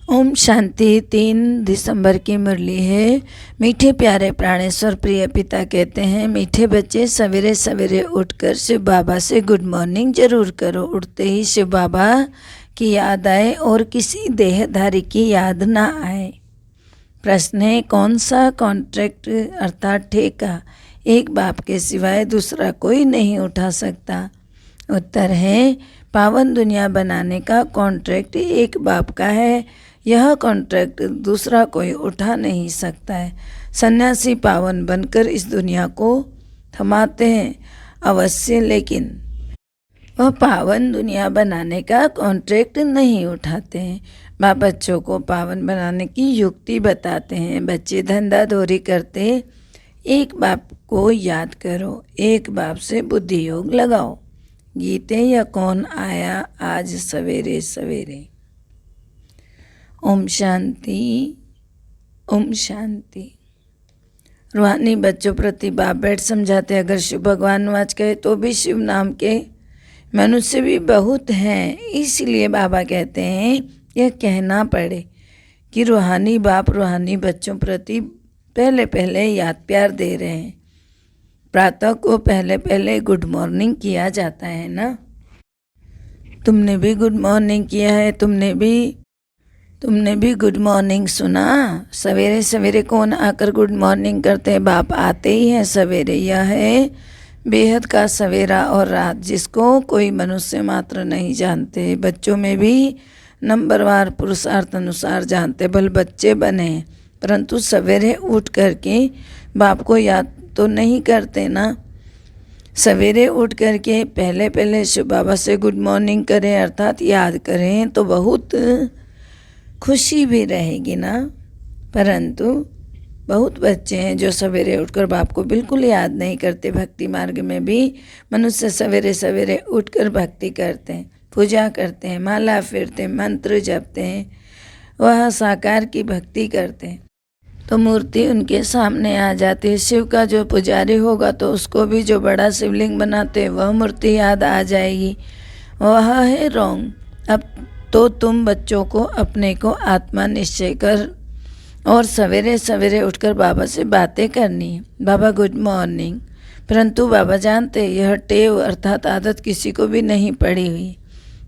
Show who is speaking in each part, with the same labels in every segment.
Speaker 1: ओम शांति। 3 दिसंबर की मुरली है। मीठे प्यारे प्राणेश्वर प्रिय पिता कहते हैं, मीठे बच्चे सवेरे सवेरे उठकर शिव बाबा से गुड मॉर्निंग जरूर करो। उठते ही शिव बाबा की याद आए और किसी देहधारी की याद ना आए। प्रश्न है, कौन सा कॉन्ट्रैक्ट अर्थात ठेका एक बाप के सिवाय दूसरा कोई नहीं उठा सकता? उत्तर है, पावन दुनिया बनाने का कॉन्ट्रैक्ट एक बाप का है। यह कॉन्ट्रैक्ट दूसरा कोई उठा नहीं सकता है। सन्यासी पावन बनकर इस दुनिया को थमाते हैं अवश्य, लेकिन वह पावन दुनिया बनाने का कॉन्ट्रैक्ट नहीं उठाते हैं। बाप बच्चों को पावन बनाने की युक्ति बताते हैं। बच्चे धंधाधोरी करते, एक बाप को याद करो, एक बाप से बुद्धि योग लगाओ। गीते या कौन आया आज सवेरे सवेरे। ओम शांति, ओम शांति। रूहानी बच्चों प्रति बाप बैठ समझाते, अगर शिव भगवान वाच कहे तो भी शिव नाम के मनुष्य भी बहुत हैं। इसलिए बाबा कहते हैं यह कहना पड़े कि रूहानी बाप रूहानी बच्चों प्रति पहले पहले याद प्यार दे रहे हैं। प्रातः को पहले पहले गुड मॉर्निंग किया जाता है ना। तुमने भी गुड मॉर्निंग किया है, तुमने भी गुड मॉर्निंग सुना। सवेरे सवेरे कौन आकर गुड मॉर्निंग करते हैं? बाप आते ही हैं सवेरे। यह है बेहद का सवेरा और रात, जिसको कोई मनुष्य मात्र नहीं जानते। बच्चों में भी नंबरवार पुरुषार्थ अनुसार जानते भल बच्चे बने, परंतु सवेरे उठ करके बाप को याद तो नहीं करते ना। सवेरे उठ करके पहले पहले शिव बाबा से गुड मॉर्निंग करें अर्थात याद करें तो बहुत खुशी भी रहेगी ना। परंतु बहुत बच्चे हैं जो सवेरे उठकर बाप को बिल्कुल याद नहीं करते। भक्ति मार्ग में भी मनुष्य सवेरे सवेरे उठकर भक्ति करते हैं, पूजा करते हैं, माला फेरते हैं, मंत्र जपते हैं, वह साकार की भक्ति करते हैं तो मूर्ति उनके सामने आ जाती है। शिव का जो पुजारी होगा तो उसको भी जो बड़ा शिवलिंग बनाते हैं वह मूर्ति याद आ जाएगी। वह है रॉन्ग। अब तो तुम बच्चों को अपने को आत्मा निश्चय कर और सवेरे सवेरे उठकर बाबा से बातें करनी है। बाबा गुड मॉर्निंग। परंतु बाबा जानते यह टेव अर्थात आदत किसी को भी नहीं पड़ी हुई।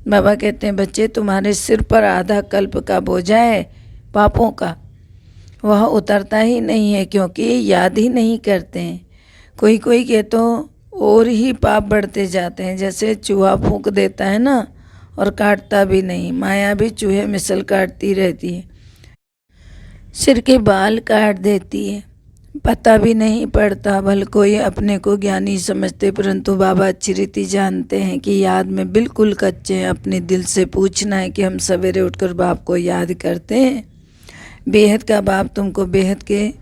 Speaker 1: बाबा कहते हैं, बच्चे तुम्हारे सिर पर आधा कल्प का बोझा है पापों का, वह उतरता ही नहीं है क्योंकि याद ही नहीं करते हैं। कोई कोई के तो और ही पाप बढ़ते जाते हैं, जैसे चूहा फूंक देता है ना और काटता भी नहीं। माया भी चूहे मिसल काटती रहती है, सिर के बाल काट देती है, पता भी नहीं पड़ता। भल कोई अपने को ज्ञानी समझते, परंतु बाबा अच्छी रीति जानते हैं कि याद में बिल्कुल कच्चे हैं। अपने दिल से पूछना है कि हम सवेरे उठकर बाप को याद करते हैं। बेहद का बाप तुमको बेहद के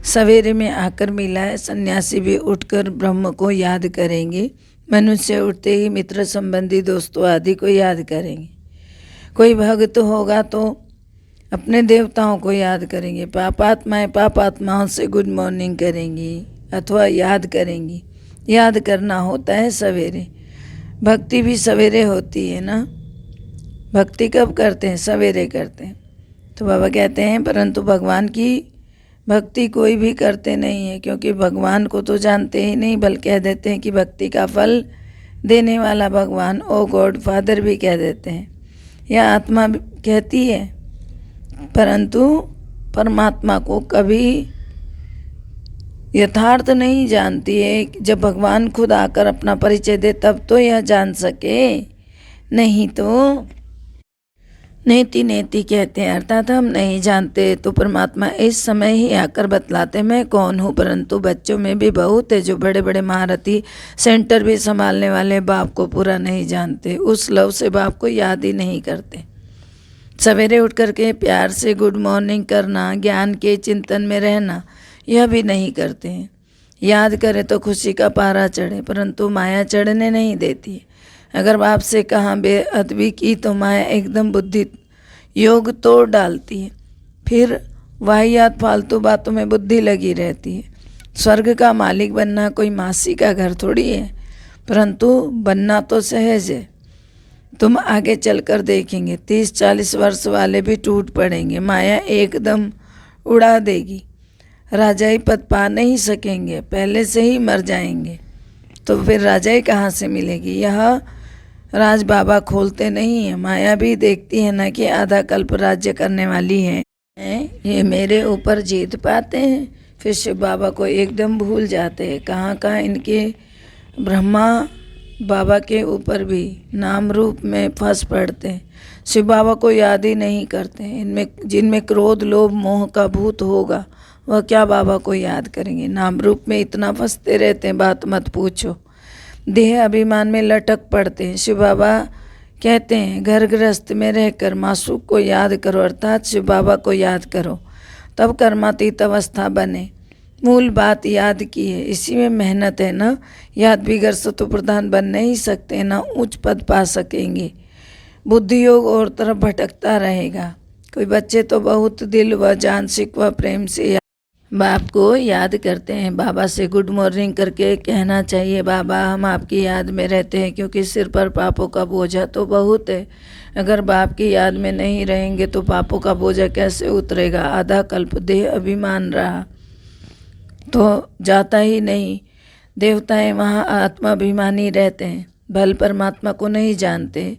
Speaker 1: सवेरे में आकर मिला है। सन्यासी भी उठकर ब्रह्म को याद करेंगे। मनुष्य उठते ही मित्र संबंधी दोस्तों आदि को याद करेंगे। कोई भक्त होगा तो अपने देवताओं को याद करेंगे। पापात्माओं से गुड मॉर्निंग करेंगी अथवा याद करेंगी। याद करना होता है सवेरे। भक्ति भी सवेरे होती है ना। भक्ति कब करते हैं? सवेरे करते हैं। तो बाबा कहते हैं परंतु भगवान की भक्ति कोई भी करते नहीं है, क्योंकि भगवान को तो जानते ही नहीं, बल्कि कह देते हैं कि भक्ति का फल देने वाला भगवान ओ गॉड फादर भी कह देते हैं, या आत्मा कहती है। परंतु परमात्मा को कभी यथार्थ नहीं जानती है। जब भगवान खुद आकर अपना परिचय दे तब तो यह जान सके, नहीं तो नेति नेति कहते हैं अर्थात हम नहीं जानते। तो परमात्मा इस समय ही आकर बतलाते मैं कौन हूँ। परंतु बच्चों में भी बहुत है जो बड़े बड़े महारथी सेंटर भी संभालने वाले बाप को पूरा नहीं जानते। उस लव से बाप को याद ही नहीं करते। सवेरे उठ करके प्यार से गुड मॉर्निंग करना, ज्ञान के चिंतन में रहना, यह भी नहीं करते हैं। याद करे तो खुशी का पारा चढ़े, परंतु माया चढ़ने नहीं देती है। अगर बाप से कहा बेअदबी की तो माया एकदम बुद्धि योग तोड़ डालती है। फिर वाहियात फालतू बातों में बुद्धि लगी रहती है। स्वर्ग का मालिक बनना कोई मासी का घर थोड़ी है, परंतु बनना तो सहज है। तुम आगे चलकर देखेंगे 30-40 वर्ष वाले भी टूट पड़ेंगे, माया एकदम उड़ा देगी, राजाई पद पा नहीं सकेंगे, पहले से ही मर जाएंगे, तो फिर राजाई कहाँ से मिलेगी। यह राज बाबा खोलते नहीं है, माया भी देखती है ना कि आधा कल्प राज्य करने वाली है, ये मेरे ऊपर जीत पाते हैं, फिर शिव बाबा को एकदम भूल जाते हैं। कहाँ कहाँ इनके ब्रह्मा बाबा के ऊपर भी नाम रूप में फंस पड़ते हैं, शिव बाबा को याद ही नहीं करते। इनमें जिनमें क्रोध लोभ मोह का भूत होगा वह क्या बाबा को याद करेंगे। नाम रूप में इतना फंसते रहते हैं, बात मत पूछो, देह अभिमान में लटक पड़ते हैं। शिव बाबा कहते हैं घर गृहस्थ में रहकर मासूक को याद करो, अर्थात शिव बाबा को याद करो, तब कर्मातीत अवस्था बने। मूल बात याद की है, इसी में मेहनत है ना। याद बिगड़ सतो प्रधान बन नहीं सकते, ना उच्च पद पा सकेंगे, बुद्धि योग और तरफ भटकता रहेगा। कोई बच्चे तो बहुत दिल व जान शिकवा प्रेम से बाप को याद करते हैं। बाबा से गुड मॉर्निंग करके कहना चाहिए, बाबा हम आपकी याद में रहते हैं, क्योंकि सिर पर पापों का बोझा तो बहुत है। अगर बाप की याद में नहीं रहेंगे तो पापों का बोझा कैसे उतरेगा। आधा कल्प देह अभिमान रहा तो जाता ही नहीं। देवताएं वहाँ आत्माभिमानी रहते हैं, भल परमात्मा को नहीं जानते।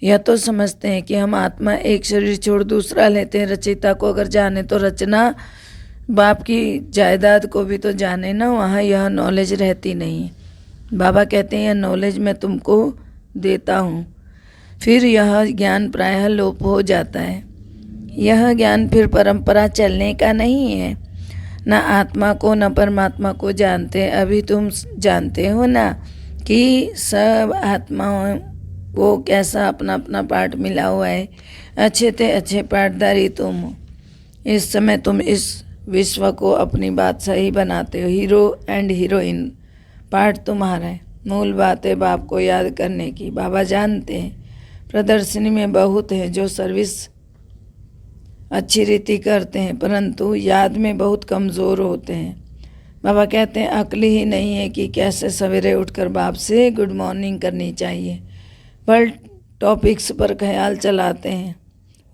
Speaker 1: यह तो समझते हैं कि हम आत्मा एक शरीर छोड़ दूसरा लेते हैं। रचयिता को अगर जाने तो रचना बाप की जायदाद को भी तो जाने ना, वहाँ यह नॉलेज रहती नहीं है। बाबा कहते हैं यह नॉलेज मैं तुमको देता हूँ, फिर यह ज्ञान प्रायः लोप हो जाता है। यह ज्ञान फिर परंपरा चलने का नहीं है, न आत्मा को न परमात्मा को जानते। अभी तुम जानते हो ना कि सब आत्माओं को कैसा अपना अपना पार्ट मिला हुआ है। अच्छे थे अच्छे पार्टदारी तुम हो। इस समय तुम इस विश्व को अपनी बात सही बनाते हो। हीरो एंड हीरोइन पार्ट तुम्हारा है। मूल बात है बाप को याद करने की। बाबा जानते हैं प्रदर्शनी में बहुत है जो सर्विस अच्छी रीति करते हैं, परंतु याद में बहुत कमज़ोर होते हैं। बाबा कहते हैं अक्ल ही नहीं है कि कैसे सवेरे उठकर बाप से गुड मॉर्निंग करनी चाहिए। वर्ल्ड टॉपिक्स पर ख्याल चलाते हैं,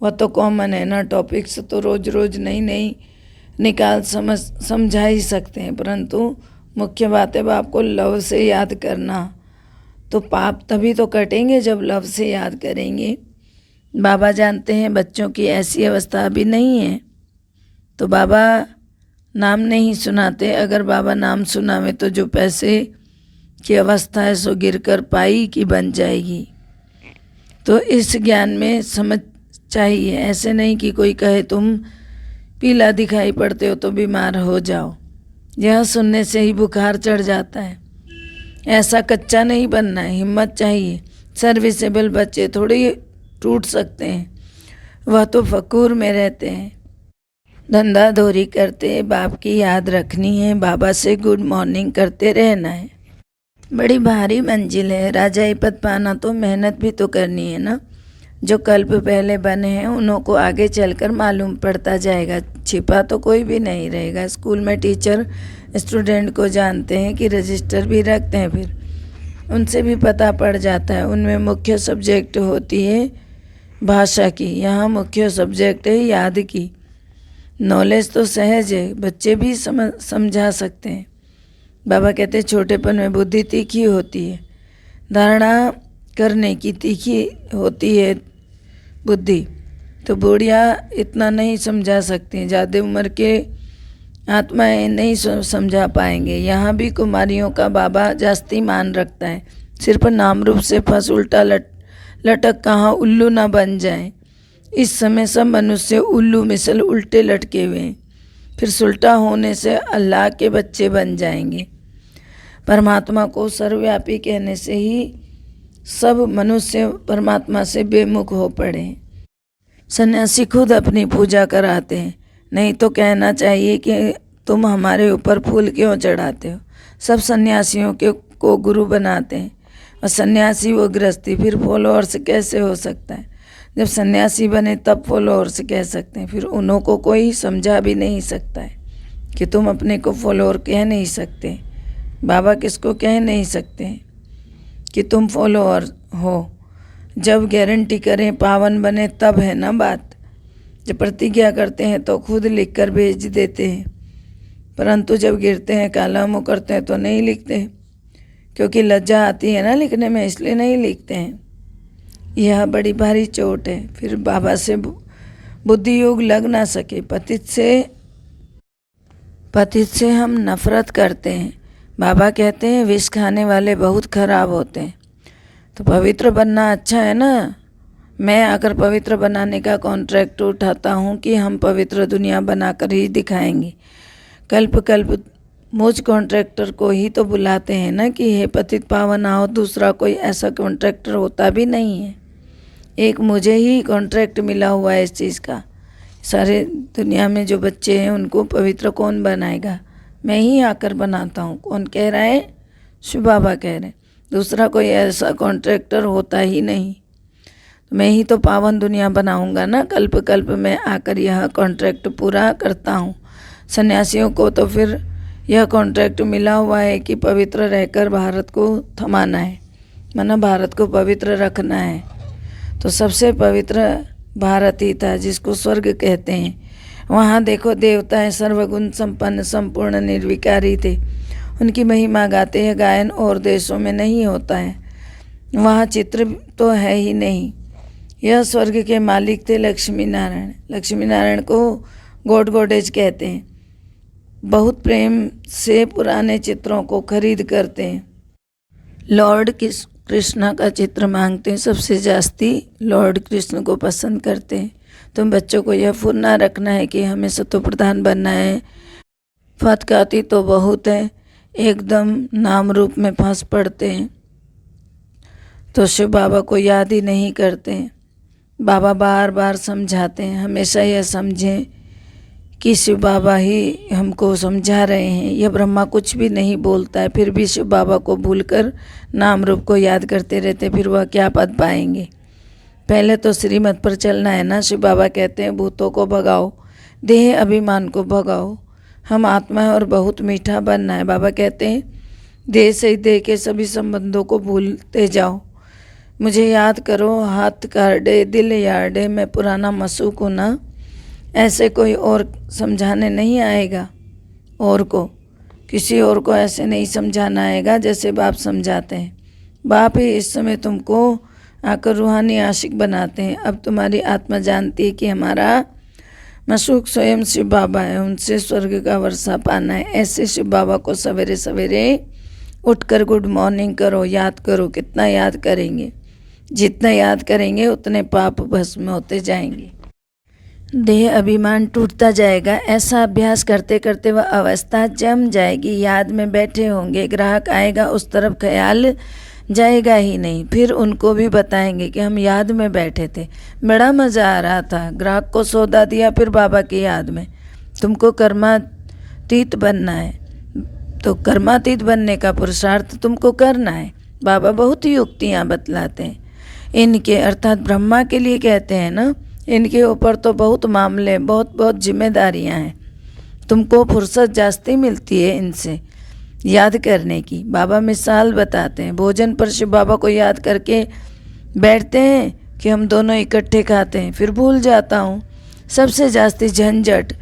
Speaker 1: वह तो कॉमन है ना। टॉपिक्स तो रोज़ रोज़ नई नई निकाल समझा ही सकते हैं, परंतु मुख्य बात है बाप को लव से याद करना। तो पाप तभी तो कटेंगे जब लव से याद करेंगे। बाबा जानते हैं बच्चों की ऐसी अवस्था अभी नहीं है, तो बाबा नाम नहीं सुनाते। अगर बाबा नाम सुनावे तो जो पैसे की अवस्था है सो गिर कर पाई की बन जाएगी। तो इस ज्ञान में समझ चाहिए। ऐसे नहीं कि कोई कहे तुम पीला दिखाई पड़ते हो तो बीमार हो जाओ, यह सुनने से ही बुखार चढ़ जाता है। ऐसा कच्चा नहीं बनना है, हिम्मत चाहिए। सर्विसेबल बच्चे थोड़ी टूट सकते हैं, वह तो फकूर में रहते हैं, धंधा धोरी करते हैं। बाप की याद रखनी है, बाबा से गुड मॉर्निंग करते रहना है। बड़ी भारी मंजिल है, राजाई पद पाना तो मेहनत भी तो करनी है ना। जो कल्प पहले बने हैं उन्हों को आगे चलकर मालूम पड़ता जाएगा, छिपा तो कोई भी नहीं रहेगा। स्कूल में टीचर स्टूडेंट को जानते हैं कि रजिस्टर भी रखते हैं, फिर उनसे भी पता पड़ जाता है। उनमें मुख्य सब्जेक्ट होती है भाषा की, यहाँ मुख्य सब्जेक्ट है याद की। नॉलेज तो सहज है, बच्चे भी समझा सकते हैं। बाबा कहते हैं छोटेपन में बुद्धि तीखी होती है, धारणा करने की तीखी होती है बुद्धि, तो बूढ़िया इतना नहीं समझा सकती। ज़्यादा उम्र के आत्माएं नहीं समझा पाएंगे। यहाँ भी कुमारियों का बाबा जास्ती मान रखता है। सिर पर नाम रूप से फंस उल्टा लटक कहाँ उल्लू ना बन जाए। इस समय सब मनुष्य उल्लू मिसल उल्टे लटके हुए हैं, फिर सुलटा होने से अल्लाह के बच्चे बन जाएंगे। परमात्मा को सर्वव्यापी कहने से ही सब मनुष्य परमात्मा से बेमुख हो पड़े। सन्यासी खुद अपनी पूजा कराते हैं, नहीं तो कहना चाहिए कि तुम हमारे ऊपर फूल क्यों चढ़ाते हो। सब सन्यासियों को गुरु बनाते हैं, और सन्यासी वो गृहस्थी, फिर फॉलोअर्स कैसे हो सकता है। जब सन्यासी बने तब फॉलोअर्स कह सकते हैं, फिर उन्हों को कोई समझा भी नहीं सकता है कि तुम अपने को फॉलोअर कह नहीं सकते। बाबा किसको कह नहीं सकते कि तुम फॉलोअर हो। जब गारंटी करें पावन बने तब है ना बात। जब प्रतिज्ञा करते हैं तो खुद लिख कर भेज देते हैं, परंतु जब गिरते हैं काला मुँह करते हैं तो नहीं लिखते, क्योंकि लज्जा आती है ना लिखने में, इसलिए नहीं लिखते हैं। यह बड़ी भारी चोट है। फिर बाबा से बुद्धि योग लग ना सके। पतित से हम नफरत करते हैं। बाबा कहते हैं विष खाने वाले बहुत खराब होते हैं। तो पवित्र बनना अच्छा है ना। मैं आकर पवित्र बनाने का कॉन्ट्रैक्ट उठाता हूँ कि हम पवित्र दुनिया बनाकर ही दिखाएंगे। कल्प कल्प मुझ कॉन्ट्रैक्टर को ही तो बुलाते हैं ना कि हे पतित पावन आओ। दूसरा कोई ऐसा कॉन्ट्रैक्टर होता भी नहीं है। एक मुझे ही कॉन्ट्रैक्ट मिला हुआ है इस चीज़ का। सारे दुनिया में जो बच्चे हैं उनको पवित्र कौन बनाएगा? मैं ही आकर बनाता हूँ। कौन कह रहा है? शिव बाबा कह रहे हैं। दूसरा कोई ऐसा कॉन्ट्रैक्टर होता ही नहीं। तो मैं ही तो पावन दुनिया बनाऊंगा ना। कल्प कल्प में आकर यह कॉन्ट्रैक्ट पूरा करता हूँ। सन्यासियों को तो फिर यह कॉन्ट्रैक्ट मिला हुआ है कि पवित्र रहकर भारत को थमाना है, माना भारत को पवित्र रखना है। तो सबसे पवित्र भारत ही था, जिसको स्वर्ग कहते हैं। वहाँ देखो देवताएं सर्वगुण संपन्न संपूर्ण निर्विकारी थे। उनकी महिमा गाते हैं। गायन और देशों में नहीं होता है। वहाँ चित्र तो है ही नहीं। यह स्वर्ग के मालिक थे लक्ष्मी नारायण। लक्ष्मी नारायण को गॉड गॉडेज कहते हैं। बहुत प्रेम से पुराने चित्रों को खरीद करते हैं। लॉर्ड कृष्णा का चित्र मांगते हैं। सबसे जास्ती लॉर्ड कृष्ण को पसंद करते हैं। तुम बच्चों को यह फुर्ना रखना है कि हमें सत्व प्रधान बनना है। फतकाती तो बहुत है, एकदम नाम रूप में फंस पड़ते हैं, तो शिव बाबा को याद ही नहीं करते हैं। बाबा बार बार समझाते हैं, हमेशा यह समझें कि शिव बाबा ही हमको समझा रहे हैं। यह ब्रह्मा कुछ भी नहीं बोलता है, फिर भी शिव बाबा को भूलकर नाम रूप को याद करते रहते, फिर वह क्या पद पाएंगे? पहले तो श्रीमत पर चलना है ना। शिव बाबा कहते हैं भूतों को भगाओ, देह अभिमान को भगाओ, हम आत्मा है और बहुत मीठा बनना है। बाबा कहते हैं देह से ही देह के सभी संबंधों को भूलते जाओ, मुझे याद करो। हाथ काटे दिल याडे, मैं पुराना मसूक हूँ ना। ऐसे कोई और समझाने नहीं आएगा। और को किसी और को ऐसे नहीं समझाना आएगा जैसे बाप समझाते हैं। बाप ही इस समय तुमको आकर रूहानी आशिक बनाते हैं। अब तुम्हारी आत्मा जानती है कि हमारा मशूक स्वयं शिव बाबा है, उनसे स्वर्ग का वर्षा पाना है। ऐसे शिव बाबा को सवेरे सवेरे उठकर गुड मॉर्निंग करो, याद करो। कितना याद करेंगे? जितना याद करेंगे उतने पाप भस्म होते जाएंगे, देह अभिमान टूटता जाएगा। ऐसा अभ्यास करते करते वह अवस्था जम जाएगी। याद में बैठे होंगे, ग्राहक आएगा उस तरफ ख्याल जाएगा ही नहीं। फिर उनको भी बताएंगे कि हम याद में बैठे थे, बड़ा मज़ा आ रहा था। ग्राहक को सौदा दिया, फिर बाबा की याद में। तुमको कर्मातीत बनना है, तो कर्मातीत बनने का पुरुषार्थ तुमको करना है। बाबा बहुत युक्तियाँ बतलाते हैं। इनके अर्थात ब्रह्मा के लिए कहते हैं ना, इनके ऊपर तो बहुत मामले, बहुत जिम्मेदारियां हैं। तुमको फुर्सत जास्ती मिलती है इनसे याद करने की। बाबा मिसाल बताते हैं। भोजन पर शिव बाबा को याद करके बैठते हैं कि हम दोनों इकट्ठे खाते हैं, फिर भूल जाता हूँ। सबसे जास्ती झंझट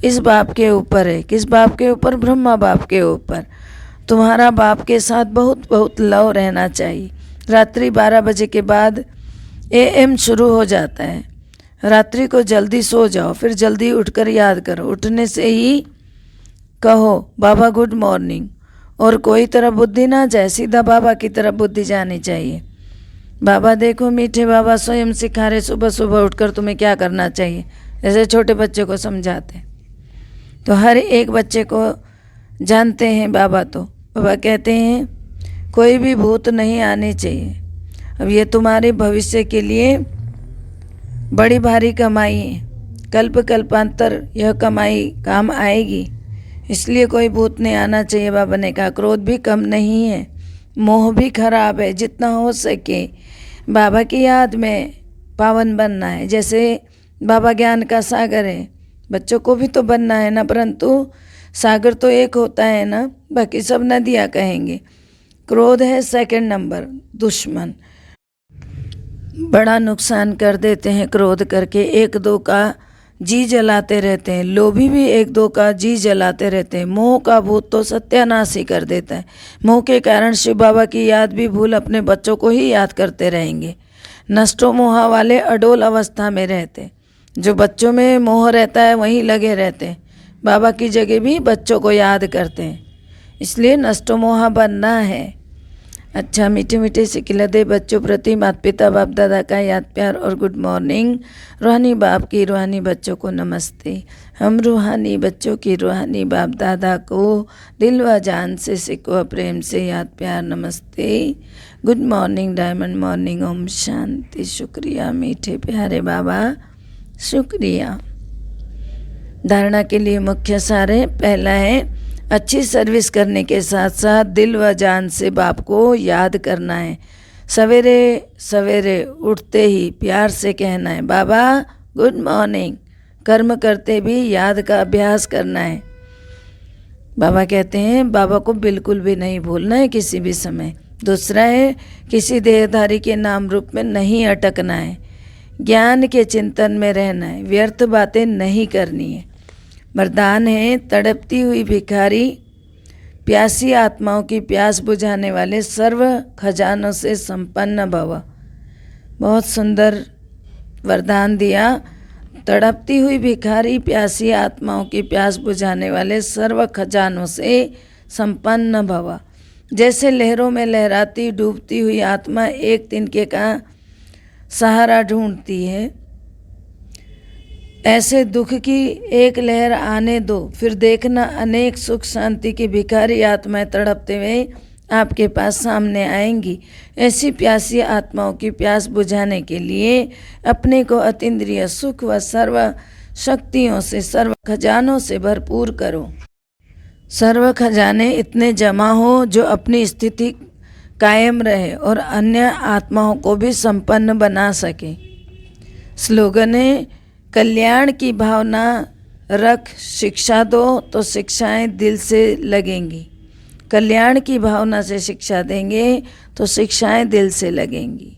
Speaker 1: इस बाप के ऊपर है। किस बाप के ऊपर? ब्रह्मा बाप के ऊपर। तुम्हारा बाप के साथ बहुत लव रहना चाहिए। रात्रि 12 बजे के बाद AM शुरू हो जाता है। रात्रि को जल्दी सो जाओ, फिर जल्दी उठकर याद करो। उठने से ही कहो बाबा गुड मॉर्निंग, और कोई तरफ बुद्धि ना जाए, सीधा बाबा की तरफ बुद्धि जानी चाहिए। बाबा देखो मीठे बाबा स्वयं सिखा रहे, सुबह सुबह उठकर तुम्हें क्या करना चाहिए, जैसे छोटे बच्चे को समझाते। तो हर एक बच्चे को जानते हैं बाबा। तो बाबा कहते हैं कोई भी भूत नहीं आने चाहिए। अब ये तुम्हारे भविष्य के लिए बड़ी भारी कमाई है। कल्प कल्पांतर यह कमाई काम आएगी, इसलिए कोई भूत नहीं आना चाहिए। बाबा ने कहा क्रोध भी कम नहीं है, मोह भी खराब है। जितना हो सके बाबा की याद में पावन बनना है। जैसे बाबा ज्ञान का सागर है, बच्चों को भी तो बनना है ना, परंतु सागर तो एक होता है ना, बाकी सब नदियाँ कहेंगे। क्रोध है सेकंड नंबर दुश्मन। बड़ा नुकसान कर देते हैं क्रोध करके, एक दो का जी जलाते रहते हैं। लोभी भी एक दो का जी जलाते रहते हैं। मोह का भूत तो सत्यानाश ही कर देता है। मोह के कारण शिव बाबा की याद भी भूल अपने बच्चों को ही याद करते रहेंगे। नष्टो मोहा वाले अडोल अवस्था में रहते, जो बच्चों में मोह रहता है वहीं लगे रहते हैं। बाबा की जगह भी बच्चों को याद करते हैं, इसलिए नष्टो मोहा बनना है। अच्छा, मीठे मीठे सिकिलदे बच्चों प्रति माता पिता बाप दादा का याद प्यार और गुड मॉर्निंग। रूहानी बाप की रूहानी बच्चों को नमस्ते। हम रूहानी बच्चों की रूहानी बाप दादा को दिल व जान से सिको प्रेम से याद प्यार नमस्ते। Good morning, diamond morning, Om Shanti. शुक्रिया मीठे प्यारे बाबा, शुक्रिया। धारणा के लिए मुख्य सार है। पहला है, अच्छी सर्विस करने के साथ साथ दिल व जान से बाप को याद करना है। सवेरे सवेरे उठते ही प्यार से कहना है बाबा गुड मॉर्निंग। कर्म करते भी याद का अभ्यास करना है। बाबा कहते हैं बाबा को बिल्कुल भी नहीं भूलना है किसी भी समय। दूसरा है, किसी देहधारी के नाम रूप में नहीं अटकना है। ज्ञान के चिंतन में रहना है, व्यर्थ बातें नहीं करनी है। वरदान है, तड़पती हुई भिखारी प्यासी आत्माओं की प्यास बुझाने वाले सर्व खजानों से संपन्न भव। बहुत सुंदर वरदान दिया। तड़पती हुई भिखारी प्यासी आत्माओं की प्यास बुझाने वाले सर्व खजानों से संपन्न भव। जैसे लहरों में लहराती डूबती हुई आत्मा एक तिनके का सहारा ढूंढती है, ऐसे दुख की एक लहर आने दो, फिर देखना अनेक सुख शांति की भिखारी आत्माएं तड़पते हुए आपके पास सामने आएंगी। ऐसी प्यासी आत्माओं की प्यास बुझाने के लिए अपने को अतीन्द्रिय सुख व सर्व शक्तियों से, सर्व खजानों से भरपूर करो। सर्व खजाने इतने जमा हो जो अपनी स्थिति कायम रहे और अन्य आत्माओं को भी संपन्न बना सके। स्लोगन है, कल्याण की भावना रख, शिक्षा दो तो शिक्षाएं दिल से लगेंगी। कल्याण की भावना से शिक्षा देंगे तो शिक्षाएं दिल से लगेंगी।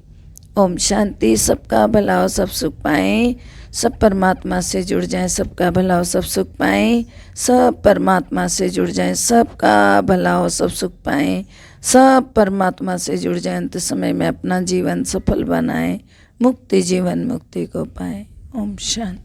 Speaker 1: ओम शांति। सबका भला हो, सब सुख पाएं, सब परमात्मा से जुड़ जाएं। सबका भला हो, सब सुख पाएं, सब परमात्मा से जुड़ जाएं। सबका भला हो, सब सुख पाएं, सब परमात्मा से जुड़ जाएं। अंत समय में अपना जीवन सफल बनाएं, मुक्ति जीवन मुक्ति को पाएं। ओम शांति।